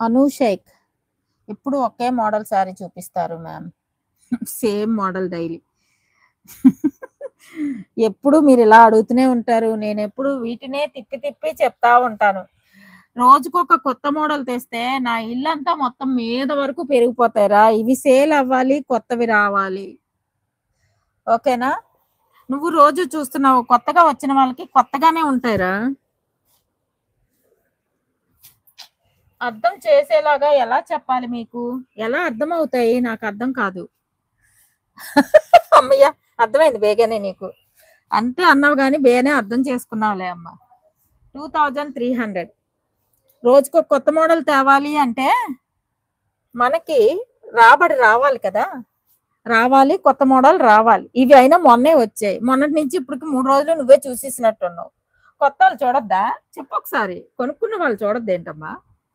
అను షేక్ ఎప్పుడు ఒకే మోడల్ శారీ చూపిస్తారు ma'am. Same model daily. ఎప్పుడు మీరు ఇలా అడుగుతూనే ఉంటారు. నేనెప్పుడు వీటినే తిప్పి తిప్పి చెప్తా ఉంటాను. రోజుకొక కొత్త మోడల్ తెస్తే నా ఇల్లంతా మొత్తం మీద వరకు పెరిగిపోతాయిరా. ఇవి సేల్ అవ్వాలి, కొత్తవి రావాలి. ఓకేనా? నువ్వు రోజు చూస్తున్నావు. కొత్తగా వచ్చిన వాళ్ళకి కొత్తగానే ఉంటాయిరా. అర్థం చేసేలాగా ఎలా చెప్పాలి మీకు? ఎలా అర్థమవుతాయి? నాకు అర్థం కాదు. అమ్మయ్య! అర్థమైంది బేగానే నీకు. అంతే అన్నావు గాని బేనే అర్థం చేసుకున్నావులే అమ్మ. 2300. రోజుకొక కొత్త మోడల్ తేవాలి అంటే మనకి రాబడి రావాలి కదా! రావాలి, కొత్త మోడల్ రావాలి. ఇవి అయినా మొన్నే వచ్చాయి. మొన్నటి నుంచి ఇప్పటికి 3 రోజులు నువ్వే చూసేసినట్టున్నావు. కొత్తోళ్ళు చూడొద్దా? చెప్పొకసారి. కొనుక్కున్న వాళ్ళు చూడొద్దేంటమ్మా?